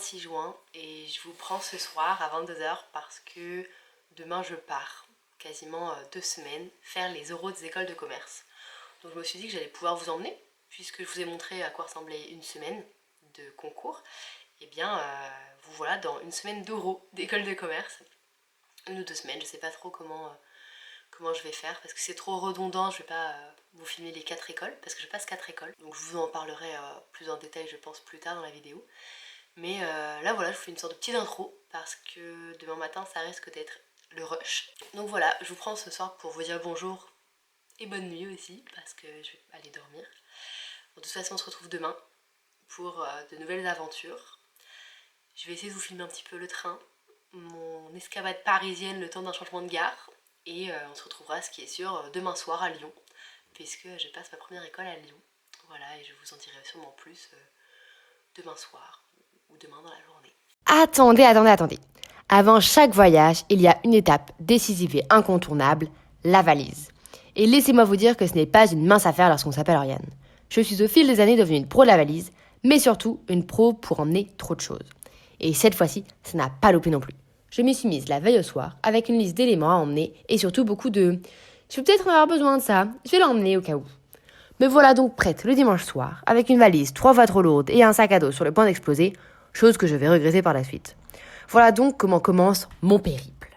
26 juin et je vous prends ce soir à 22h parce que demain je pars quasiment 2 semaines faire les oraux des écoles de commerce. Donc je me suis dit que j'allais pouvoir vous emmener puisque je vous ai montré à quoi ressemblait une semaine de concours. Et bien vous voilà dans une semaine d'oraux d'école de commerce. 1 ou 2 semaines, je sais pas trop comment je vais faire parce que c'est trop redondant, je vais pas vous filmer les 4 écoles parce que je passe 4 écoles. Donc je vous en parlerai plus en détail je pense plus tard dans la vidéo. Mais là voilà, je vous fais une sorte de petite intro parce que demain matin ça risque d'être le rush. Donc voilà, je vous prends ce soir pour vous dire bonjour et bonne nuit aussi parce que je vais aller dormir. Bon, de toute façon on se retrouve demain pour de nouvelles aventures. Je vais essayer de vous filmer un petit peu le train, mon escapade parisienne le temps d'un changement de gare. Et on se retrouvera, ce qui est sûr, demain soir à Lyon, puisque je passe ma première école à Lyon. Voilà, et je vous en dirai sûrement plus demain soir ou demain dans la journée. Attendez. Avant chaque voyage, il y a une étape décisive et incontournable, la valise. Et laissez-moi vous dire que ce n'est pas une mince affaire lorsqu'on s'appelle Oriane. Je suis au fil des années devenue une pro de la valise, mais surtout une pro pour emmener trop de choses. Et cette fois-ci, ça n'a pas loupé non plus. Je m'y suis mise la veille au soir avec une liste d'éléments à emmener et surtout beaucoup de « je vais peut-être en avoir besoin de ça, je vais l'emmener au cas où ». Me voilà donc prête le dimanche soir avec une valise 3 fois trop lourde et un sac à dos sur le point d'exploser, chose que je vais regretter par la suite. Voilà donc comment commence mon périple.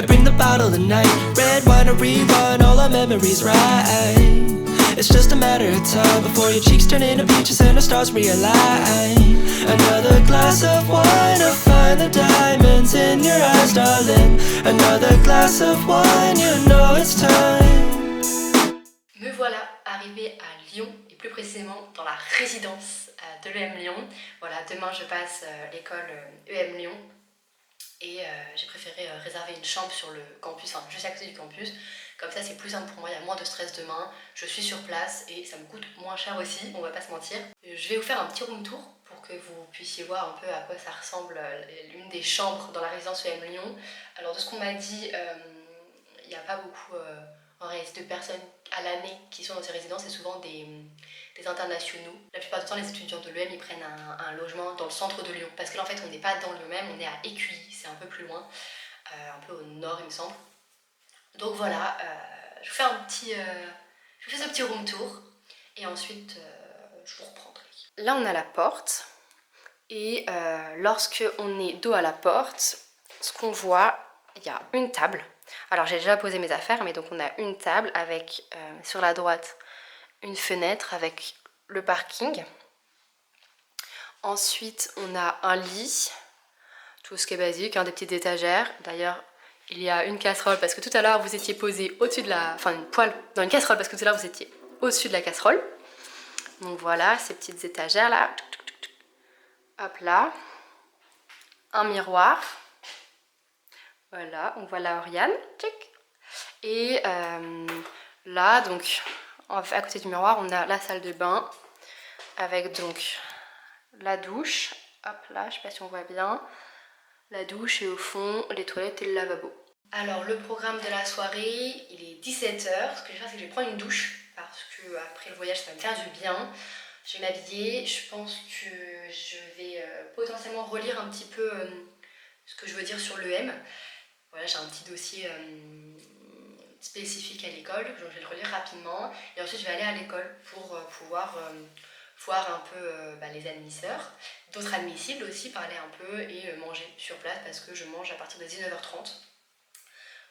Bring the bottle tonight, red wine to rerun all our memories right. It's just a matter of time before your cheeks turn into peaches and the stars realign. Another glass of wine to find the diamonds in your eyes, darling. Another glass of wine, you know it's time. Me voilà arrivée à Lyon et plus précisément dans la résidence de l'EM Lyon. Voilà, demain je passe l'école EM Lyon. Et j'ai préféré réserver une chambre sur le campus, enfin juste à côté du campus. Comme ça c'est plus simple pour moi, il y a moins de stress demain. Je suis sur place et ça me coûte moins cher aussi, on va pas se mentir. Je vais vous faire un petit room tour pour que vous puissiez voir un peu à quoi ça ressemble l'une des chambres dans la résidence EM Lyon. Alors de ce qu'on m'a dit, il n'y a pas beaucoup en réalité de personnes à l'année qui sont dans ces résidences, c'est souvent des internationaux. La plupart du temps, les étudiants de l'EM ils prennent un logement dans le centre de Lyon parce que là en fait on n'est pas dans Lyon même, on est à Écully, c'est un peu plus loin, un peu au nord il me semble. Donc voilà, je vous fais ce petit room tour et ensuite je vous reprendrai. Là on a la porte et lorsque on est dos à la porte, ce qu'on voit, il y a une table. Alors j'ai déjà posé mes affaires, mais donc on a une table avec sur la droite une fenêtre avec le parking. Ensuite on a un lit, tout ce qui est basique, des petites étagères. D'ailleurs il y a une casserole parce que tout à l'heure vous étiez posé au-dessus de la... Enfin une poêle dans une casserole parce que tout à l'heure vous étiez au-dessus de la casserole. Donc voilà ces petites étagères là. Hop là. Un miroir. Voilà, on voit la Oriane. Tchic. Et là, donc, à côté du miroir, on a la salle de bain avec donc la douche. Hop là, je sais pas si on voit bien. La douche et au fond, les toilettes et le lavabo. Alors, le programme de la soirée, il est 17h. Ce que je vais faire, c'est que je vais prendre une douche parce que après le voyage, ça va me faire du bien. Je vais m'habiller. Je pense que je vais potentiellement relire un petit peu ce que je veux dire sur l'EM. Voilà, j'ai un petit dossier spécifique à l'école, donc je vais le relire rapidement et ensuite je vais aller à l'école pour pouvoir voir un peu les admisseurs, d'autres admissibles aussi, parler un peu et manger sur place parce que je mange à partir de 19h30.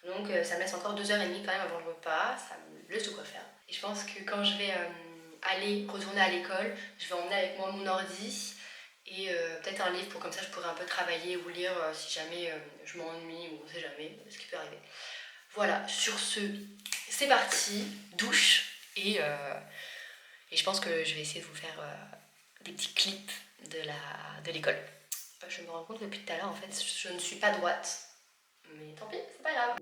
Donc ça me laisse encore 2h30 quand même avant le repas, ça me laisse de quoi faire. Et je pense que quand je vais retourner à l'école, je vais emmener avec moi mon ordi et peut-être un livre pour comme ça je pourrais un peu travailler ou lire si jamais je m'ennuie ou on sait jamais ce qui peut arriver. Voilà, sur ce, c'est parti, douche et je pense que je vais essayer de vous faire des petits clips de l'école. Je me rends compte que depuis tout à l'heure en fait je ne suis pas droite, mais tant pis, c'est pas grave.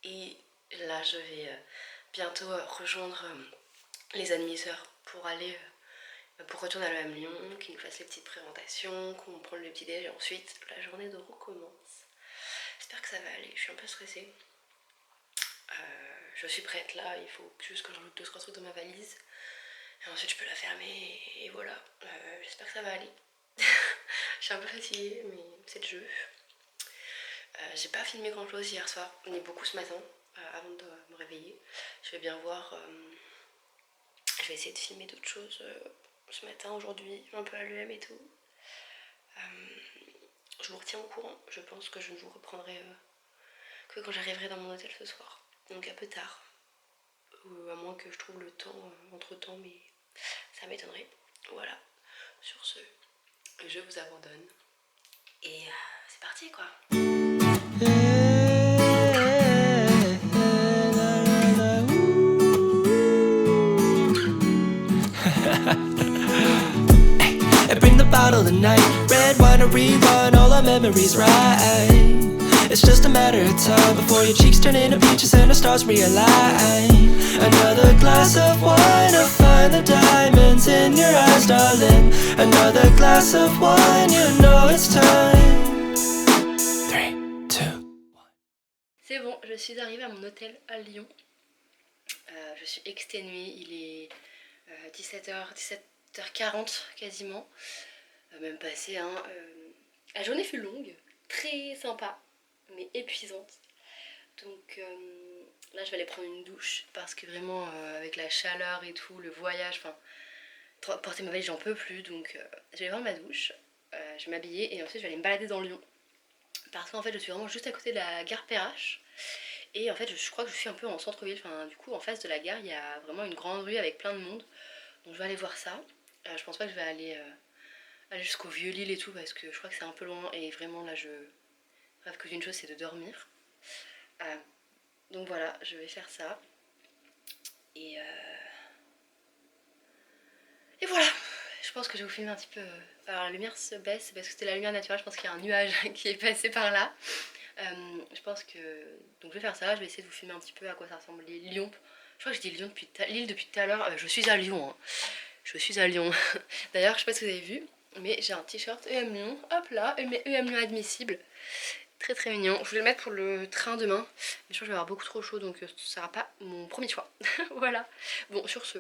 Et là je vais bientôt rejoindre les admisseurs pour aller pour retourner à l'EM Lyon, qu'ils nous fassent les petites présentations, qu'on prenne le petit déj et ensuite la journée de recommence. J'espère que ça va aller, je suis un peu stressée. Je suis prête là, il faut juste que je rajoute 2-3 trucs dans ma valise. Et ensuite je peux la fermer et voilà. J'espère que ça va aller. Je suis un peu fatiguée mais c'est le jeu. J'ai pas filmé grand chose hier soir, ni beaucoup ce matin, avant de me réveiller. Je vais bien voir, je vais essayer de filmer d'autres choses ce matin, aujourd'hui, un peu à l'EM et tout. Je vous retiens au courant, je pense que je ne vous reprendrai que quand j'arriverai dans mon hôtel ce soir. Donc un peu tard, ou à moins que je trouve le temps entre temps, mais ça m'étonnerait. Voilà, sur ce, je vous abandonne et c'est parti quoi. Bring the bottle tonight, red wine to rerun all our memories right. It's just a matter of time before your cheeks turn into peaches and the stars realign. Another glass of wine to find the diamonds in your eyes, darling. Another glass of wine, you know it's time. 3, 2, 1. C'est bon, je suis arrivée à mon hôtel à Lyon. Je suis exténuée, il est 17h40 quasiment. Même passé, hein. La journée fut longue, très sympa, mais épuisante. Donc là je vais aller prendre une douche parce que vraiment avec la chaleur et tout, le voyage, enfin porter ma valise j'en peux plus. Donc je vais prendre ma douche, je vais m'habiller et ensuite je vais aller me balader dans Lyon. Parce qu'en fait je suis vraiment juste à côté de la gare Perrache. Et en fait je crois que je suis un peu en centre-ville, enfin du coup en face de la gare il y a vraiment une grande rue avec plein de monde. Donc je vais aller voir ça. Je pense pas que je vais aller jusqu'au Vieux-Lille et tout parce que je crois que c'est un peu loin et vraiment là je rêve que d'une chose c'est de dormir. Donc voilà, je vais faire ça. Et voilà, je pense que je vais vous filmer un petit peu. Alors la lumière se baisse parce que c'était la lumière naturelle, je pense qu'il y a un nuage qui est passé par là. Je pense que... Donc je vais faire ça, je vais essayer de vous filmer un petit peu à quoi ça ressemble Lyon. Je crois que je dis Lyon Lille depuis tout à l'heure, je suis à Lyon. Hein. Je suis à Lyon. D'ailleurs, je sais pas si vous avez vu, mais j'ai un t-shirt EM Lyon, hop là, EM Lyon admissible. Très très mignon. Je voulais le mettre pour le train demain, mais je crois que je vais avoir beaucoup trop chaud donc ce sera pas mon premier choix. Voilà. Bon, sur ce,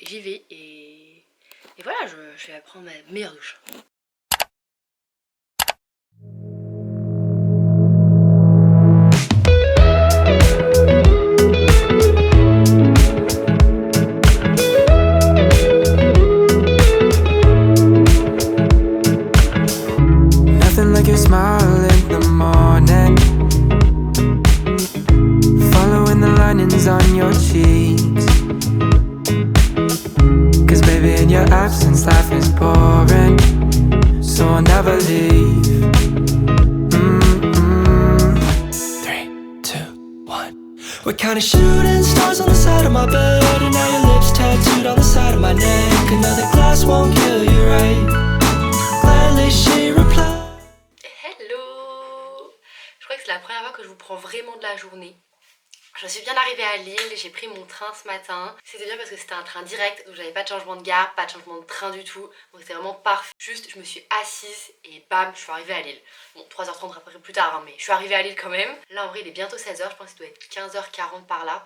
j'y vais et voilà, je vais prendre ma meilleure douche. Nothing like your smile in the morning, following the linings on your cheeks. Cause baby in your absence life is boring, so I'll never leave. 3, 2, 1. We're kinda shooting stars on the side of my bed, and now your lips tattooed on the side of my neck. Another glass won't kill you, right? Gladly she replied. Hello! Je crois que c'est la première fois que je vous prends vraiment de la journée. Je suis bien arrivée à Lille, j'ai pris mon train ce matin. C'était bien parce que c'était un train direct, donc j'avais pas de changement de gare, pas de changement de train du tout. Donc c'était vraiment parfait. Juste, je me suis assise et bam, je suis arrivée à Lille. Bon, 3h30 après plus tard, hein, mais je suis arrivée à Lille quand même. Là, en vrai, il est bientôt 16h, je pense qu'il doit être 15h40 par là.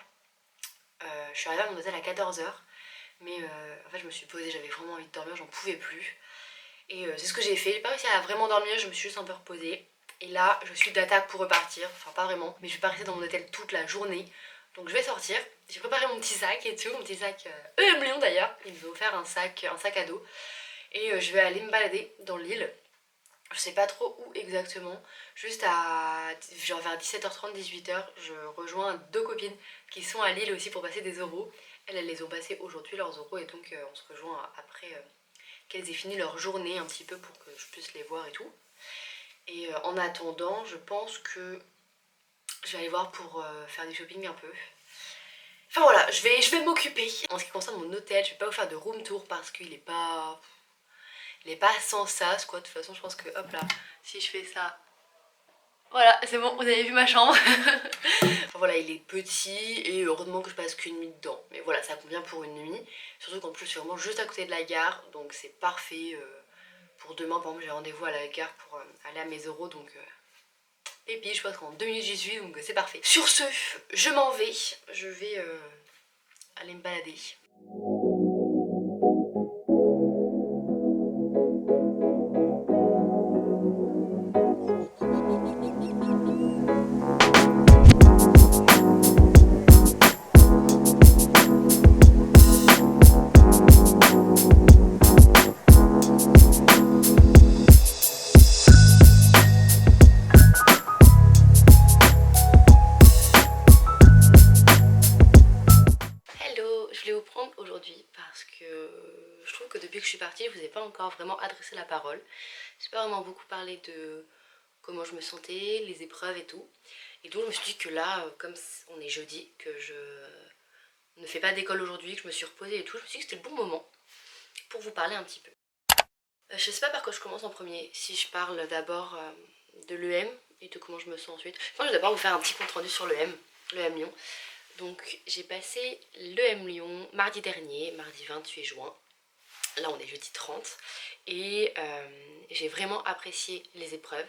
Je suis arrivée à mon hôtel à 14h. Mais en fait, je me suis posée, j'avais vraiment envie de dormir, j'en pouvais plus. Et c'est ce que j'ai fait. J'ai pas réussi à vraiment dormir, je me suis juste un peu reposée. Et là, je suis d'attaque pour repartir. Enfin, pas vraiment, mais je vais pas rester dans mon hôtel toute la journée. Donc je vais sortir. J'ai préparé mon petit sac et tout, mon petit sac EM Lyon d'ailleurs. Ils m'ont offert un sac à dos. Et je vais aller me balader dans l'île. Je sais pas trop où exactement. Juste à genre vers 17h30, 18h, je rejoins 2 copines qui sont à Lille aussi pour passer des oraux. Elles les ont passés aujourd'hui leurs oraux et donc on se rejoint après qu'elles aient fini leur journée un petit peu pour que je puisse les voir et tout. Et en attendant, je pense que je vais aller voir pour faire du shopping un peu. Enfin voilà, je vais m'occuper. En ce qui concerne mon hôtel, je vais pas vous faire de room tour parce qu'il est pas sans sas quoi. De toute façon, je pense que hop là, si je fais ça, voilà, c'est bon, vous avez vu ma chambre. Voilà, il est petit et heureusement que je passe qu'une nuit dedans. Mais voilà, ça convient pour une nuit. Surtout qu'en plus, je suis vraiment juste à côté de la gare, donc c'est parfait. Pour demain, par exemple, j'ai rendez-vous à la gare pour aller à mes euros, donc pépi, je pense qu'en 2 minutes j'y suis, donc c'est parfait. Sur ce, je m'en vais. Je vais aller me balader. Aujourd'hui parce que je trouve que depuis que je suis partie, je vous ai pas encore vraiment adressé la parole. J'ai pas vraiment beaucoup parlé de comment je me sentais, les épreuves et tout. Et donc je me suis dit que là, comme on est jeudi, que je ne fais pas d'école aujourd'hui, que je me suis reposée et tout, je me suis dit que c'était le bon moment pour vous parler un petit peu. Je sais pas par quoi je commence en premier, si je parle d'abord de l'EM et de comment je me sens ensuite. Moi je vais d'abord vous faire un petit compte rendu sur l'EM Lyon. Donc j'ai passé l'EM Lyon mardi dernier, mardi 28 juin. Là on est jeudi 30 et j'ai vraiment apprécié les épreuves,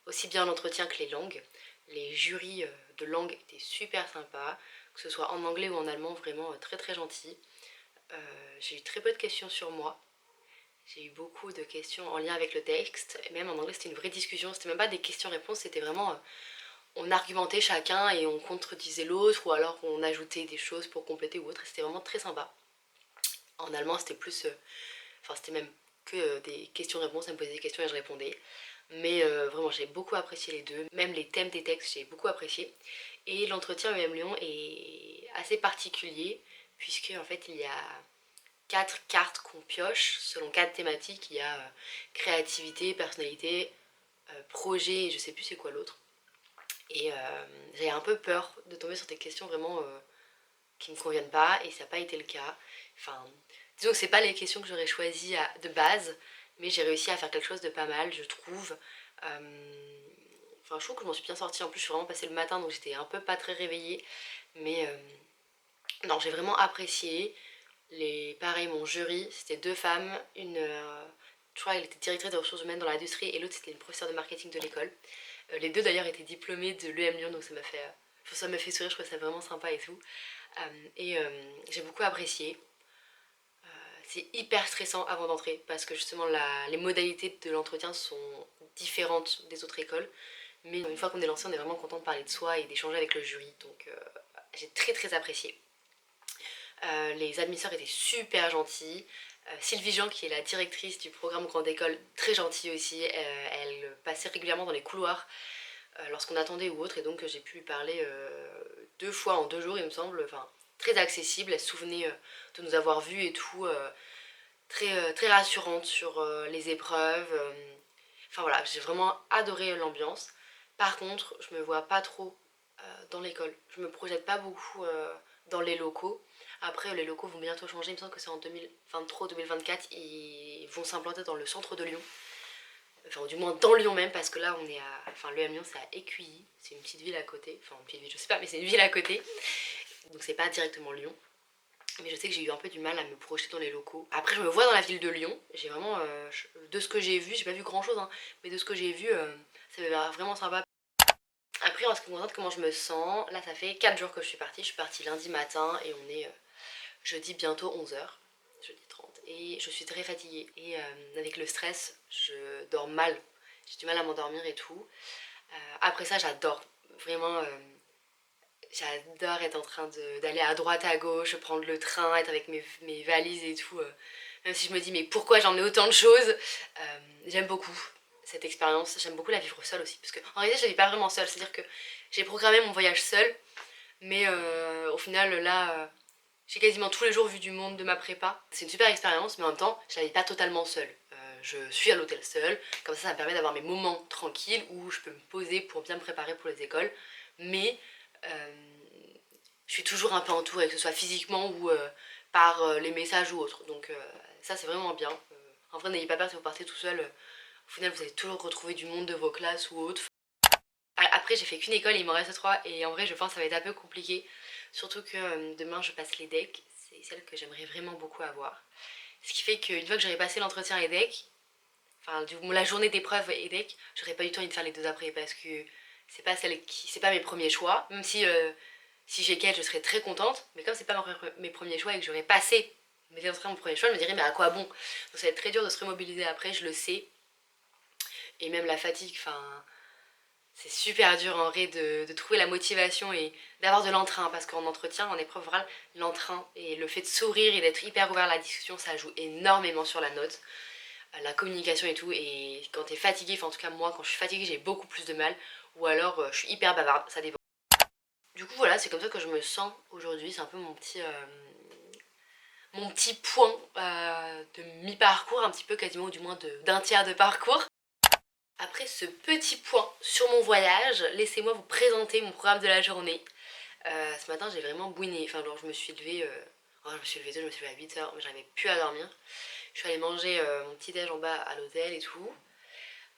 aussi bien l'entretien que les langues. Les jurys de langue étaient super sympas, que ce soit en anglais ou en allemand, vraiment très très gentils. J'ai eu très peu de questions sur moi. J'ai eu beaucoup de questions en lien avec le texte, et même en anglais c'était une vraie discussion, c'était même pas des questions-réponses, c'était vraiment... on argumentait chacun et on contredisait l'autre, ou alors on ajoutait des choses pour compléter ou autre, et c'était vraiment très sympa. En allemand c'était plus... enfin c'était même que des questions-réponses, elle me posait des questions et je répondais. Mais vraiment j'ai beaucoup apprécié les deux, même les thèmes des textes j'ai beaucoup apprécié. Et l'entretien EM Lyon est assez particulier, puisque en fait il y a 4 cartes qu'on pioche selon 4 thématiques. Il y a créativité, personnalité, projet et je sais plus c'est quoi l'autre. Et j'ai un peu peur de tomber sur des questions vraiment qui me conviennent pas, et ça n'a pas été le cas. Enfin, disons que c'est pas les questions que j'aurais choisies de base, mais j'ai réussi à faire quelque chose de pas mal, je trouve. Enfin, je trouve que je m'en suis bien sortie. En plus, je suis vraiment passée le matin, donc j'étais un peu pas très réveillée. Mais non, j'ai vraiment apprécié. Pareil, mon jury, c'était 2 femmes. Une, je crois qu'elle était directrice des ressources humaines dans l'industrie, et l'autre, c'était une professeure de marketing de l'école. Les deux, d'ailleurs, étaient diplômées de l'EM Lyon, donc ça m'a fait sourire, je trouvais ça vraiment sympa et tout. J'ai beaucoup apprécié. C'est hyper stressant avant d'entrer parce que justement les modalités de l'entretien sont différentes des autres écoles. Mais une fois qu'on est lancé, on est vraiment content de parler de soi et d'échanger avec le jury. Donc j'ai très très apprécié. Les admisseurs étaient super gentils. Sylvie Jean, qui est la directrice du programme Grande École, très gentille aussi. Elle passait régulièrement dans les couloirs lorsqu'on attendait ou autre, et donc j'ai pu lui parler 2 fois en 2 jours il me semble. Enfin, très accessible, elle se souvenait de nous avoir vus et tout, très rassurante sur les épreuves. Enfin voilà, j'ai vraiment adoré l'ambiance. Par contre, je me vois pas trop dans l'école. Je me projette pas beaucoup dans les locaux. Après, les locaux vont bientôt changer. Il me semble que c'est en 2023 ou 2024. Ils vont s'implanter dans le centre de Lyon. Enfin, du moins dans Lyon même, parce que là, on est à... Enfin, l'EM Lyon, c'est à Écuilly. C'est une petite ville à côté. Enfin, une petite ville, je sais pas, mais c'est une ville à côté. Donc, c'est pas directement Lyon. Mais je sais que j'ai eu un peu du mal à me projeter dans les locaux. Après, je me vois dans la ville de Lyon. J'ai vraiment... de ce que j'ai vu, j'ai pas vu grand-chose, hein, mais de ce que j'ai vu, ça m'a l'air vraiment sympa. Après, en ce qui me concerne, comment je me sens, là, ça fait 4 jours que je suis partie. Je suis partie lundi matin et on est jeudi bientôt 11h. Jeudi 30. Et je suis très fatiguée. Et avec le stress, je dors mal. J'ai du mal à m'endormir et tout. Après ça, j'adore. Vraiment, j'adore être en train d'aller à droite, à gauche, prendre le train, être avec mes valises et tout. Même si je me dis, mais pourquoi j'en ai autant de choses, j'aime beaucoup cette expérience. J'aime beaucoup la vivre seule aussi. Parce qu'en réalité, je la vis pas vraiment seule. C'est-à-dire que j'ai programmé mon voyage seule. Mais au final, là... j'ai quasiment tous les jours vu du monde de ma prépa. C'est une super expérience, mais en même temps, je la vis pas totalement seule. Je suis à l'hôtel seule, comme ça me permet d'avoir mes moments tranquilles où je peux me poser pour bien me préparer pour les écoles. Mais je suis toujours un peu entourée, que ce soit physiquement ou par les messages ou autres. Donc ça c'est vraiment bien. En vrai, n'ayez pas peur si vous partez tout seul. Au final, vous allez toujours retrouver du monde de vos classes ou autres. Après j'ai fait qu'une école et il m'en reste 3 et en vrai je pense que ça va être un peu compliqué. Surtout que demain je passe l'EDEC, c'est celle que j'aimerais vraiment beaucoup avoir. Ce qui fait qu'une fois que j'aurai passé l'entretien EDEC, enfin la journée d'épreuve EDEC, j'aurai pas du tout envie de faire les 2 après parce que c'est pas mes premiers choix. Même si j'ai qu'elle, je serais très contente, mais comme c'est pas mes premiers choix et que j'aurais passé mes entretiens mon premier choix, je me dirais mais à quoi bon? Donc ça va être très dur de se remobiliser après, je le sais. Et même la fatigue, enfin c'est super dur en vrai de trouver la motivation et d'avoir de l'entrain parce qu'en entretien, en épreuve orale, l'entrain et le fait de sourire et d'être hyper ouvert à la discussion, ça joue énormément sur la note, la communication et tout. Et quand t'es fatigué, enfin en tout cas moi quand je suis fatiguée j'ai beaucoup plus de mal ou alors je suis hyper bavarde, ça dépend. Du coup voilà, c'est comme ça que je me sens aujourd'hui, c'est un peu mon petit point de mi-parcours, un petit peu quasiment, ou du moins d'un tiers de parcours. Après ce petit point sur mon voyage, laissez-moi vous présenter mon programme de la journée. Ce matin j'ai vraiment bouiné, enfin genre je me suis levée, je me suis levée tôt, je me suis levée à 8h, mais j'arrivais plus à dormir. Je suis allée manger mon petit déj en bas à l'hôtel et tout.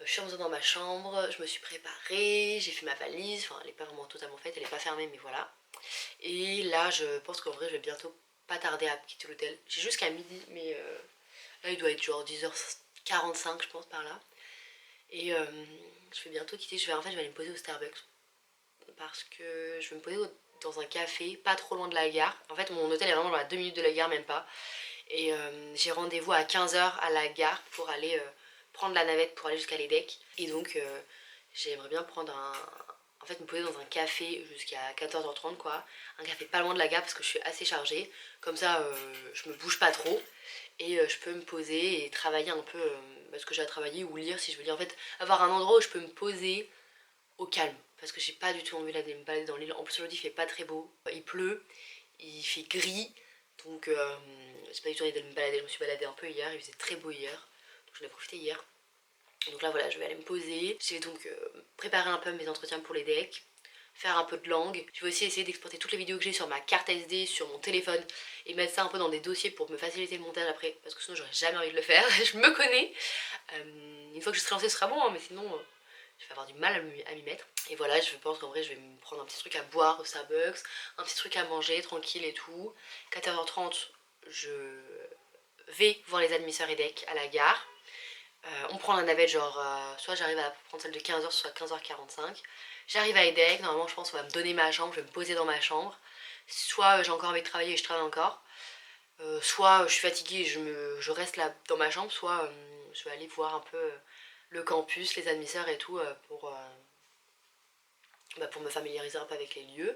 Je suis remontée dans ma chambre, je me suis préparée, j'ai fait ma valise, enfin elle est pas vraiment totalement faite, elle est pas fermée mais voilà. Et là je pense qu'en vrai je vais bientôt pas tarder à quitter l'hôtel. J'ai jusqu'à midi mais là il doit être genre 10h45 je pense par là. Et je vais bientôt quitter, en fait je vais aller me poser au Starbucks parce que je vais me poser dans un café pas trop loin de la gare. En fait mon hôtel est vraiment à 2 minutes de la gare, même pas. Et j'ai rendez-vous à 15h à la gare pour aller prendre la navette pour aller jusqu'à l'EDEC. Et donc j'aimerais bien en fait me poser dans un café jusqu'à 14h30 quoi. Un café pas loin de la gare parce que je suis assez chargée. Comme ça je me bouge pas trop. Et je peux me poser et travailler un peu ce que j'ai à travailler ou lire si je veux lire. En fait avoir un endroit où je peux me poser au calme. Parce que j'ai pas du tout envie là de me balader dans l'île. En plus aujourd'hui il fait pas très beau. Il pleut, il fait gris. Donc j'ai pas du tout envie de me balader, je me suis baladée un peu hier, il faisait très beau hier, donc j'en ai profité hier. Donc là voilà, je vais aller me poser, je vais donc préparer un peu mes entretiens pour les decks, faire un peu de langue. Je vais aussi essayer d'exporter toutes les vidéos que j'ai sur ma carte SD, sur mon téléphone et mettre ça un peu dans des dossiers pour me faciliter le montage après, parce que sinon j'aurais jamais envie de le faire, je me connais. Une fois que je serai lancée ce sera bon, hein, mais sinon je vais avoir du mal à m'y mettre. Et voilà, je pense qu'en vrai je vais me prendre un petit truc à boire au Starbucks, un petit truc à manger tranquille et tout. 14h30 je vais voir les admisseurs EDEC à la gare. On prend la navette genre soit j'arrive à prendre celle de 15h soit 15h45. J'arrive à EDEC, normalement je pense qu'on va me donner ma chambre, je vais me poser dans ma chambre. Soit j'ai encore envie de travailler et je travaille encore. Soit je suis fatiguée et je reste là dans ma chambre, soit je vais aller voir un peu le campus, les admisseurs et tout pour me familiariser un peu avec les lieux.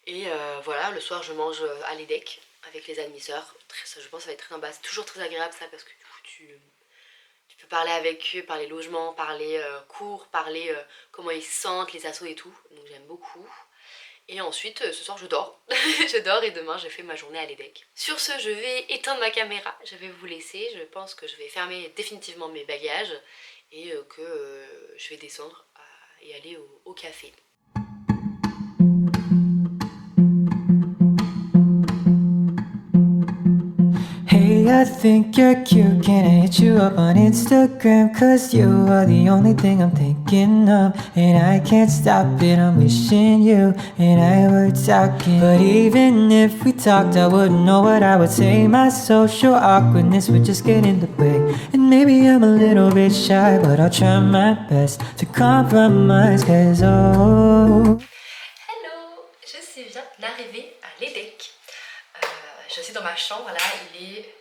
Et voilà, le soir je mange à l'EDEC avec les admisseurs. Je pense que ça va être très sympa, c'est toujours très agréable ça parce que du coup tu peux parler avec eux, parler logement, parler cours, parler comment ils se sentent, les assos et tout. Donc j'aime beaucoup. Et ensuite, ce soir je dors. Je dors et demain je fais ma journée à l'EDEC. Sur ce, je vais éteindre ma caméra, je vais vous laisser. Je pense que je vais fermer définitivement mes bagages et que je vais descendre et aller au café. Hey, I think you're cute. Can I hit you up on Instagram? Cause you are the only thing I'm thinking of. And I can't stop it, I'm wishing you and I were talking. But even if we talked, I wouldn't know what I would say. My social awkwardness would just get in the way. And maybe I'm a little bit shy, but I'll try my best to compromise. Cause Hello, je viens d'arriver à l'EDEC. Je suis dans ma chambre là, il est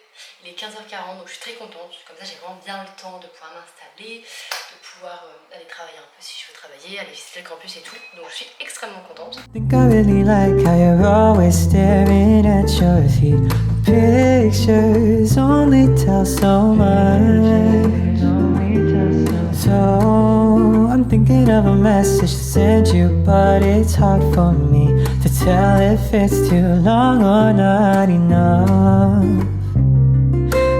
15h40 donc je suis très contente. Comme ça j'ai vraiment bien le temps de pouvoir m'installer, de pouvoir aller travailler un peu si je veux travailler, aller visiter le campus et tout. Donc je suis extrêmement contente. I think I really like how you're always staring at your feet. Pictures only tell so much. So I'm thinking of a message to send you, but it's hard for me to tell if it's too long or not enough.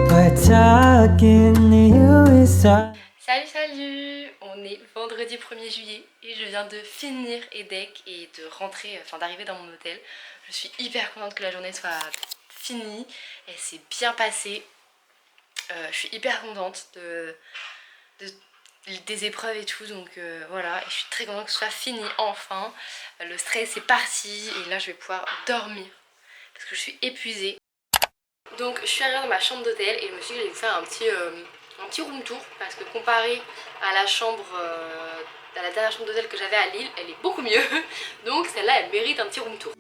But talking to you is all. Salut, on est vendredi 1er juillet et je viens de finir EDEC et de rentrer, d'arriver dans mon hôtel. Je suis hyper contente que la journée soit finie, elle s'est bien passée. Je suis hyper contente des épreuves et tout, donc voilà, et je suis très contente que ce soit fini enfin. Le stress est parti et là je vais pouvoir dormir parce que je suis épuisée. Donc je suis arrivée dans ma chambre d'hôtel et je me suis dit que j'allais vous faire un petit room tour parce que comparé à la chambre, à la dernière chambre d'hôtel que j'avais à Lille, elle est beaucoup mieux. Donc celle-là elle mérite un petit room tour.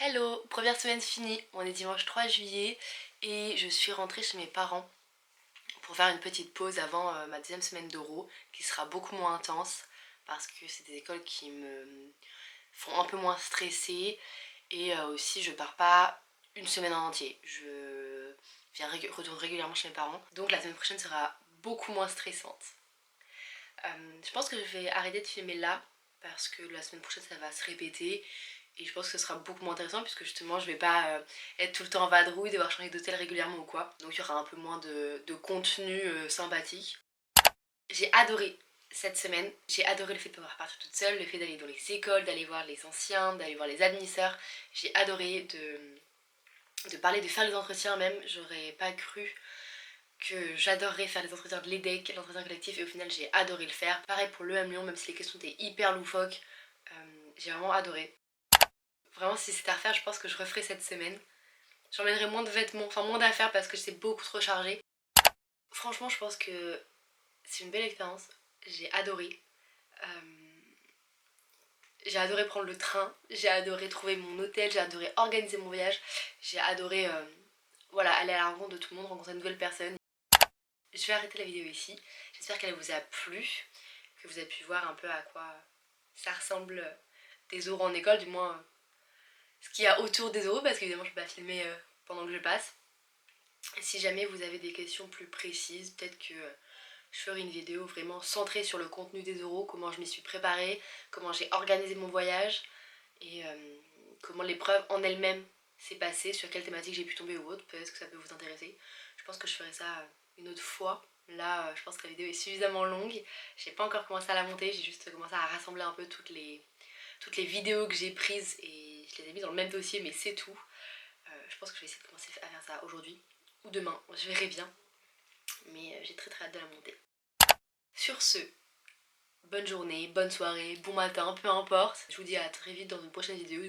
Hello, première semaine finie, on est dimanche 3 juillet et je suis rentrée chez mes parents pour faire une petite pause avant ma deuxième semaine d'Euro qui sera beaucoup moins intense parce que c'est des écoles qui me font un peu moins stresser et aussi je pars pas une semaine en entier, je retourne régulièrement chez mes parents, donc la semaine prochaine sera beaucoup moins stressante. Je pense que je vais arrêter de filmer là parce que la semaine prochaine ça va se répéter et je pense que ce sera beaucoup moins intéressant puisque justement je vais pas être tout le temps en vadrouille, devoir changer d'hôtel régulièrement ou quoi, donc il y aura un peu moins de contenu sympathique. J'ai adoré cette semaine, j'ai adoré le fait de pouvoir partir toute seule, le fait d'aller dans les écoles, d'aller voir les anciens, d'aller voir les admisseurs. J'ai adoré de parler, de faire les entretiens même, j'aurais pas cru que j'adorerais faire les entretiens de l'EDEC, l'entretien collectif, et au final j'ai adoré le faire. Pareil pour l'EM Lyon, même si les questions étaient hyper loufoques, j'ai vraiment adoré. Vraiment si c'était à refaire, je pense que je referais cette semaine. J'emmènerais moins de vêtements, enfin moins d'affaires parce que c'est beaucoup trop chargé. Franchement je pense que c'est une belle expérience, j'ai adoré. J'ai adoré prendre le train, j'ai adoré trouver mon hôtel, j'ai adoré organiser mon voyage, j'ai adoré voilà, aller à la rencontre de tout le monde, rencontrer de nouvelles personnes. Je vais arrêter la vidéo ici, j'espère qu'elle vous a plu, que vous avez pu voir un peu à quoi ça ressemble des oraux en école, du moins ce qu'il y a autour des oraux, parce qu'évidemment je ne peux pas filmer pendant que je passe. Si jamais vous avez des questions plus précises, peut-être que je ferai une vidéo vraiment centrée sur le contenu des oraux, comment je m'y suis préparée, comment j'ai organisé mon voyage et comment l'épreuve en elle-même s'est passée, sur quelle thématique j'ai pu tomber ou autre, peut-être que ça peut vous intéresser. Je pense que je ferai ça une autre fois. Là, je pense que la vidéo est suffisamment longue. J'ai pas encore commencé à la monter, j'ai juste commencé à rassembler un peu toutes les vidéos que j'ai prises et je les ai mises dans le même dossier, mais c'est tout. Je pense que je vais essayer de commencer à faire ça aujourd'hui ou demain, je verrai bien. Mais j'ai très hâte de la monter. Sur ce, bonne journée, bonne soirée, bon matin, peu importe. Je vous dis à très vite dans une prochaine vidéo.